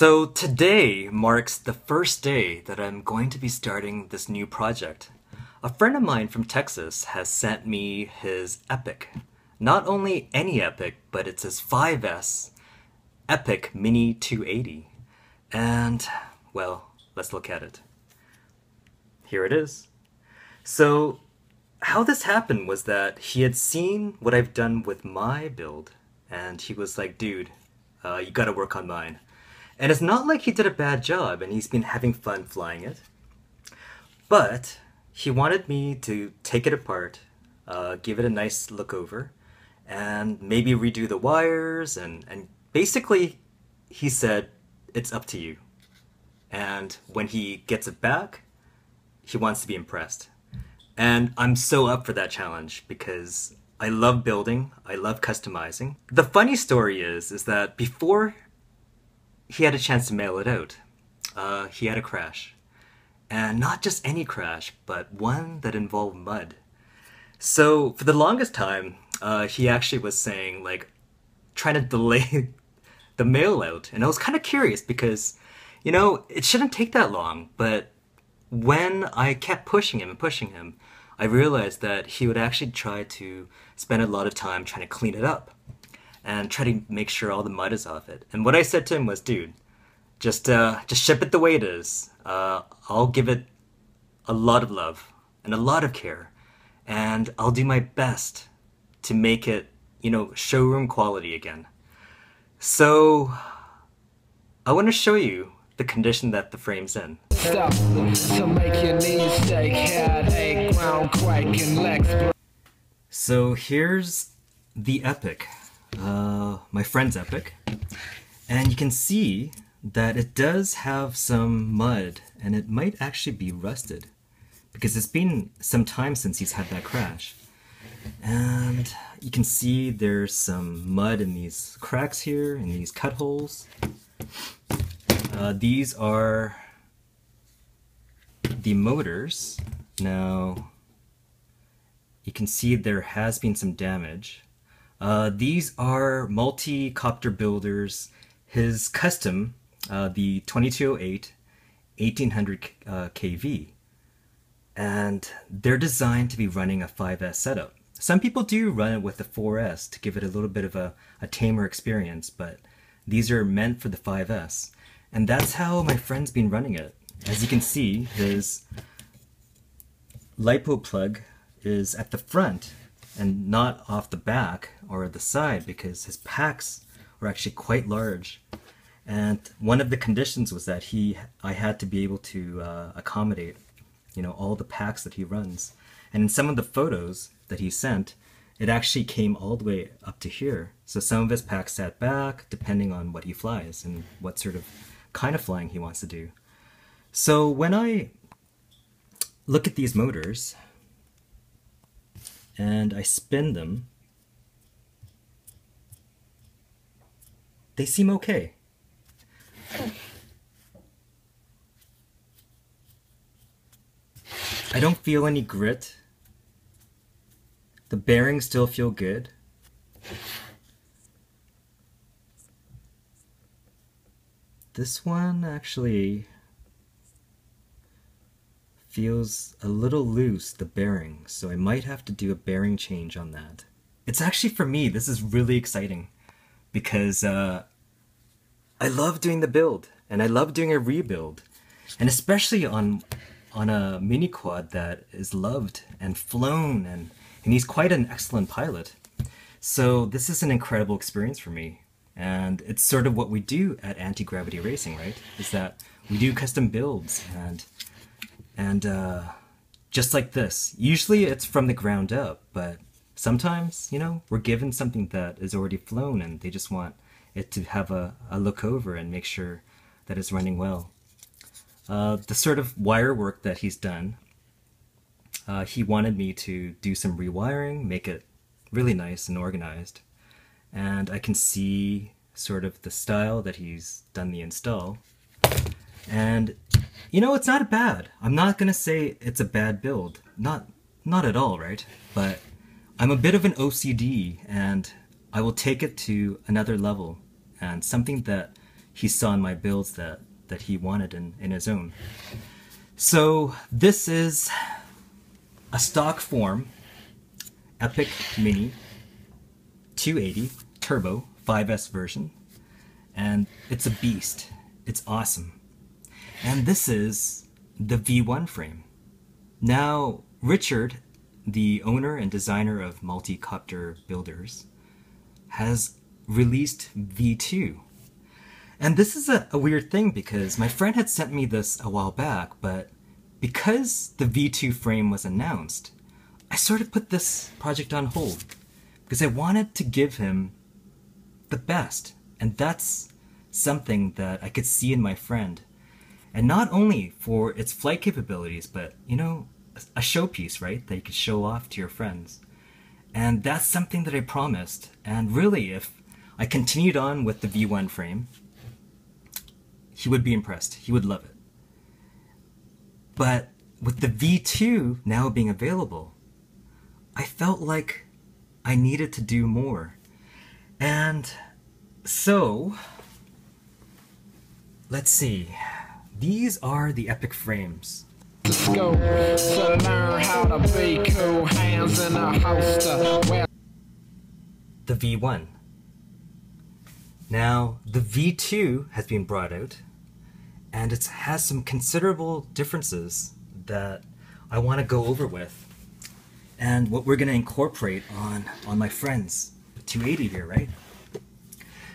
So today marks the first day that I'm going to be starting this new project. A friend of mine from Texas has sent me his Epic. Not only any Epic, but it's his 5S Epic Mini 280. And, well, let's look at it. Here it is. So, how this happened was that he had seen what I've done with my build, and he was like, dude, you gotta work on mine. And it's not like he did a bad job and he's been having fun flying it. But he wanted me to take it apart, give it a nice look over, and maybe redo the wires, and basically he said, it's up to you. And when he gets it back, he wants to be impressed. And I'm so up for that challenge because I love building, I love customizing. The funny story is that before he had a chance to mail it out, he had a crash. And not just any crash, but one that involved mud. So for the longest time, he actually was saying, like, trying to delay the mail out. And I was kind of curious because, you know, it shouldn't take that long. But when I kept pushing him, I realized that he would actually try to spend a lot of time trying to clean it up and try to make sure all the mud is off it. And what I said to him was, dude, just ship it the way it is. I'll give it a lot of love and a lot of care, and I'll do my best to make it, you know, showroom quality again. So I want to show you the condition that the frame's in. So here's the Epic, my friend's Epic, and you can see that it does have some mud, and it might actually be rusted because it's been some time since he's had that crash. And you can see there's some mud in these cracks here, in these cut holes. These are the motors. Now, you can see there has been some damage. These are multi-copter builders, his custom, the 2208 1800 kV. And they're designed to be running a 5S setup. Some people do run it with the 4S to give it a little bit of a tamer experience, but these are meant for the 5S. And that's how my friend's been running it. As you can see, his LiPo plug is at the front and not off the back or the side because his packs are actually quite large. And one of the conditions was that I had to be able to accommodate, you know, all the packs that he runs. And in some of the photos that he sent, it actually came all the way up to here. So some of his packs sat back, depending on what he flies and what sort of kind of flying he wants to do. So when I look at these motors and I spin them, they seem okay. I don't feel any grit. The bearings still feel good. This one actually feels a little loose, the bearing, so I might have to do a bearing change on that. It's actually, for me, this is really exciting because I love doing the build and I love doing a rebuild, and especially on a mini quad that is loved and flown, and he's quite an excellent pilot. So this is an incredible experience for me. And it's sort of what we do at Anti-Gravity Racing, right? Is that we do custom builds and just like this. Usually it's from the ground up, but sometimes, you know, we're given something that is already flown and they just want it to have a look over and make sure that it's running well. The sort of wire work that he's done, he wanted me to do some rewiring, make it really nice and organized. And I can see sort of the style that he's done the install. And, you know, it's not bad. I'm not going to say it's a bad build. Not at all, right? But I'm a bit of an OCD, and I will take it to another level. And something that he saw in my builds that he wanted in his own. So this is a stock form Epic Mini 280 Turbo 5S version, and it's a beast. It's awesome. And this is the V1 frame. Now, Richard, the owner and designer of Multicopter Builders, has released V2. And this is a weird thing because my friend had sent me this a while back, but because the V2 frame was announced, I sort of put this project on hold because I wanted to give him the best. And that's something that I could see in my friend. And not only for its flight capabilities, but, you know, a showpiece, right? That you could show off to your friends. And that's something that I promised. And really, if I continued on with the V1 frame, he would be impressed. He would love it. But with the V2 now being available, I felt like I needed to do more. And so, let's see. These are the Epic frames. To learn how to be cool, hands in a holster. The V1. Now, the V2 has been brought out, and it has some considerable differences that I want to go over with, and what we're going to incorporate on my friend's 280 here, right?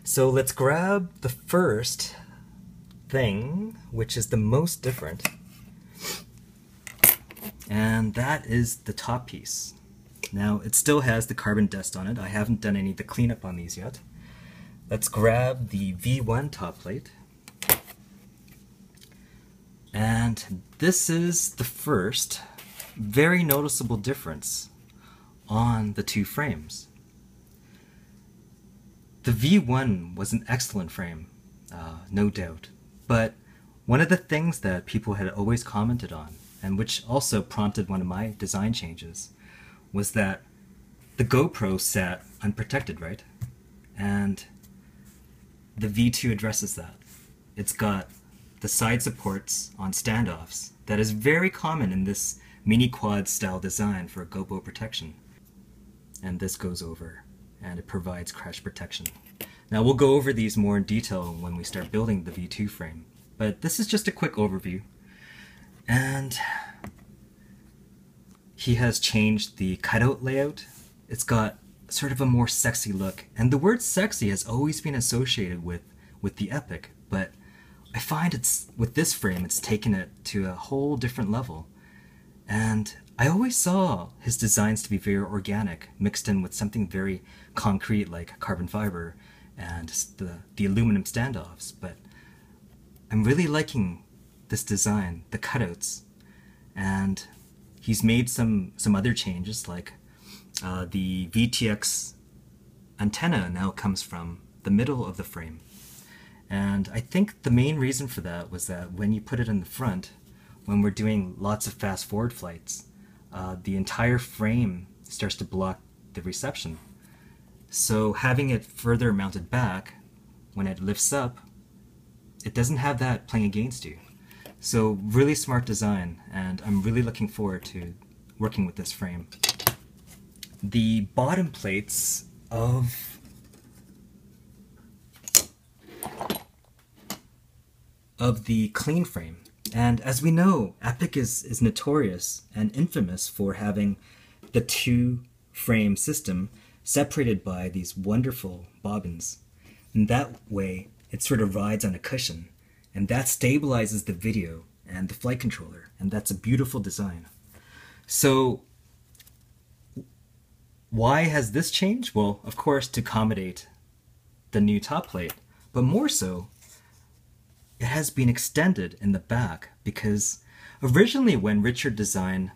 So let's grab the first thing, which is the most different, and that is the top piece. Now, it still has the carbon dust on it. I haven't done any of the cleanup on these yet. Let's grab the V1 top plate. And this is the first very noticeable difference on the two frames. The V1 was an excellent frame, no doubt. But one of the things that people had always commented on, and which also prompted one of my design changes, was that the GoPro sat unprotected, right? And the V2 addresses that. It's got the side supports on standoffs that is very common in this mini quad style design for GoPro protection. And this goes over, and it provides crash protection. Now we'll go over these more in detail when we start building the V2 frame, but this is just a quick overview. And he has changed the cutout layout. It's got sort of a more sexy look, and the word sexy has always been associated with the Epic, but I find it's with this frame it's taken it to a whole different level. And I always saw his designs to be very organic, mixed in with something very concrete like carbon fiber and the aluminum standoffs, but I'm really liking this design, the cutouts, and he's made some other changes, like the VTX antenna now comes from the middle of the frame. And I think the main reason for that was that when you put it in the front, when we're doing lots of fast forward flights, the entire frame starts to block the reception. So having it further mounted back, when it lifts up, it doesn't have that playing against you. So really smart design, and I'm really looking forward to working with this frame. The bottom plates of the clean frame. And as we know, Epic is notorious and infamous for having the two frame system separated by these wonderful bobbins. And that way, it sort of rides on a cushion, and that stabilizes the video and the flight controller, and that's a beautiful design. So why has this changed? Well, of course, to accommodate the new top plate, but more so, it has been extended in the back, because originally when Richard designed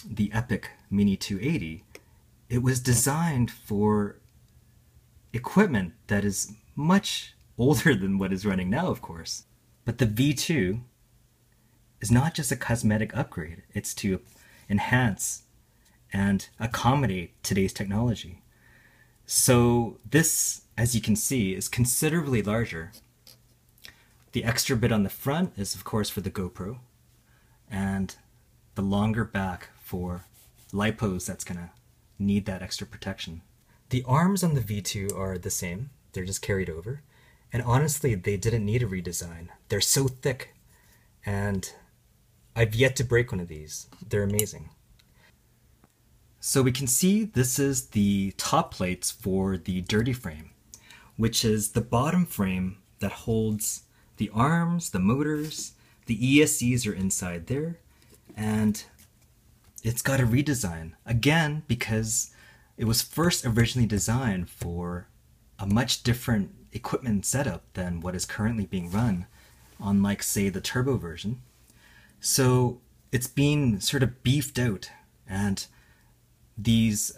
the Epic Mini 280, it was designed for equipment that is much older than what is running now, of course. But the V2 is not just a cosmetic upgrade, it's to enhance and accommodate today's technology. So this, as you can see, is considerably larger. The extra bit on the front is of course for the GoPro, and the longer back for lipos that's gonna need that extra protection. The arms on the V2 are the same, they're just carried over, and honestly they didn't need a redesign. They're so thick, and I've yet to break one of these. They're amazing. So we can see this is the top plates for the dirty frame, which is the bottom frame that holds the arms, the motors, the ESCs are inside there, and it's got a redesign. Again, because it was first originally designed for a much different equipment setup than what is currently being run on, like, say, the turbo version. So it's been sort of beefed out, and these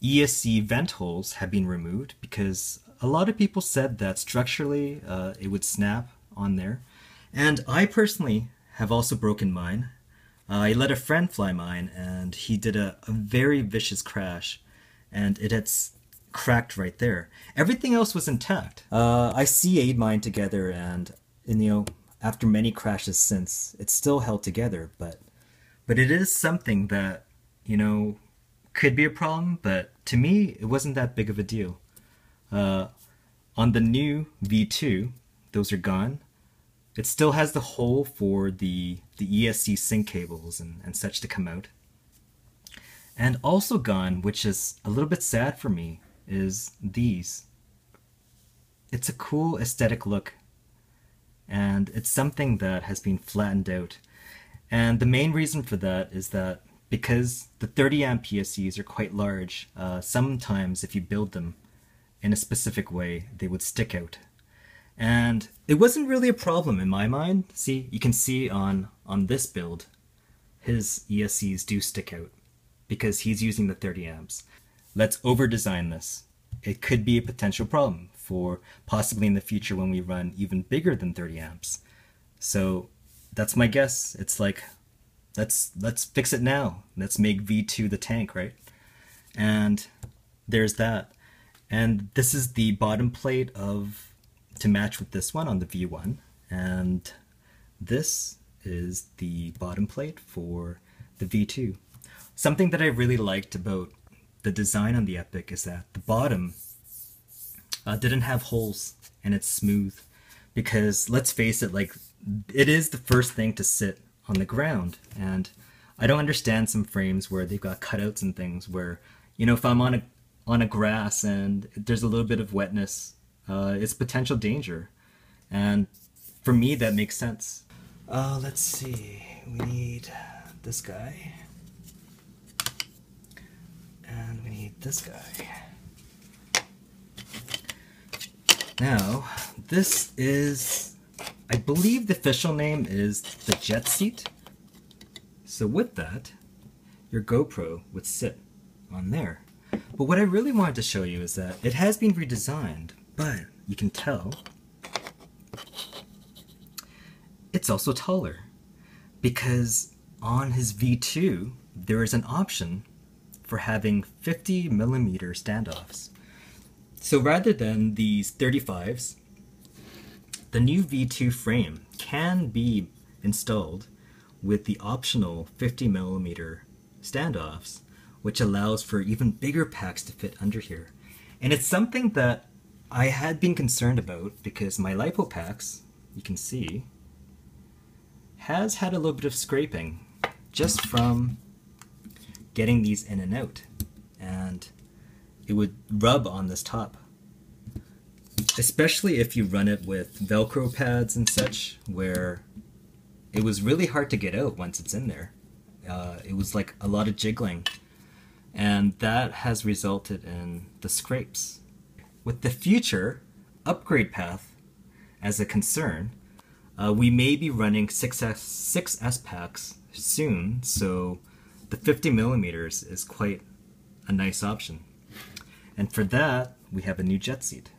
ESC vent holes have been removed because a lot of people said that structurally it would snap on there. And I personally have also broken mine. I let a friend fly mine and he did a very vicious crash, and it had cracked right there. Everything else was intact. I CA'd mine together, and you know, after many crashes since, it's still held together, but it is something that, you know, could be a problem, but to me, it wasn't that big of a deal. On the new V2, those are gone. It still has the hole for the ESC sync cables and such to come out. And also gone, which is a little bit sad for me, is these. It's a cool aesthetic look, and it's something that has been flattened out. And the main reason for that is that because the 30 amp PSCs are quite large, sometimes if you build them in a specific way, they would stick out. And it wasn't really a problem in my mind. See, you can see on this build, his ESCs do stick out because he's using the 30 amps. Let's over-design this. It could be a potential problem for possibly in the future when we run even bigger than 30 amps. So that's my guess. It's like, let's fix it now. Let's make V2 the tank, right? And there's that. And this is the bottom plate to match with this one on the V1. And this is the bottom plate for the V2. Something that I really liked about the design on the Epic is that the bottom didn't have holes and it's smooth, because let's face it, like, it is the first thing to sit on the ground, and I don't understand some frames where they've got cutouts and things where, you know, if I'm on a grass and there's a little bit of wetness, it's potential danger, and for me that makes sense. Let's see, we need this guy, and we need this guy. Now, this is, I believe the official name is the jet seat. So with that, your GoPro would sit on there. But what I really wanted to show you is that it has been redesigned, but you can tell it's also taller, because on his V2 there is an option for having 50mm standoffs. So rather than these 35s, the new V2 frame can be installed with the optional 50mm standoffs, which allows for even bigger packs to fit under here. And it's something that I had been concerned about because my LiPo packs, you can see, has had a little bit of scraping just from getting these in and out, and it would rub on this top, especially if you run it with Velcro pads and such, where it was really hard to get out once it's in there. It was like a lot of jiggling, and that has resulted in the scrapes. With the future upgrade path as a concern, we may be running 6S packs soon, so the 50mm is quite a nice option. And for that, we have a new jet seat.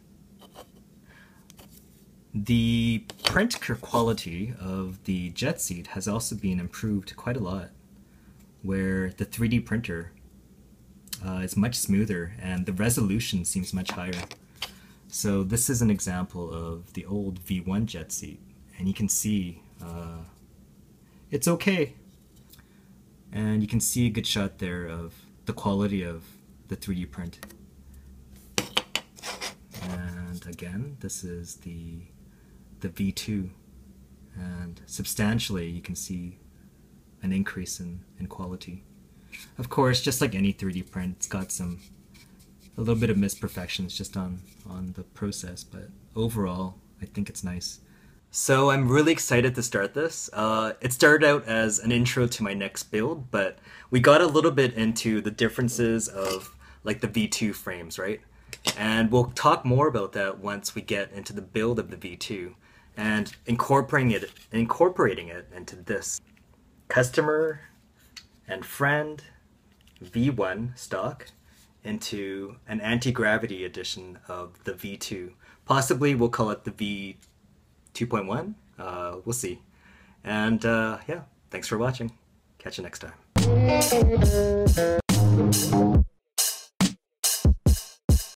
The print quality of the jet seat has also been improved quite a lot, where the 3D printer is much smoother and the resolution seems much higher. So this is an example of the old V1 jet seat, and you can see it's okay. And you can see a good shot there of the quality of the 3D print. And again, this is the V2, and substantially you can see an increase in quality. Of course, just like any 3D print, it's got a little bit of misperfections just on the process, but overall I think it's nice. So I'm really excited to start this. It started out as an intro to my next build, but we got a little bit into the differences of like the V2 frames, right? And we'll talk more about that once we get into the build of the V2 and incorporating it into this customer and friend V1 stock into an anti-gravity edition of the V2. Possibly we'll call it the V2.1. We'll see. And yeah, thanks for watching. Catch you next time.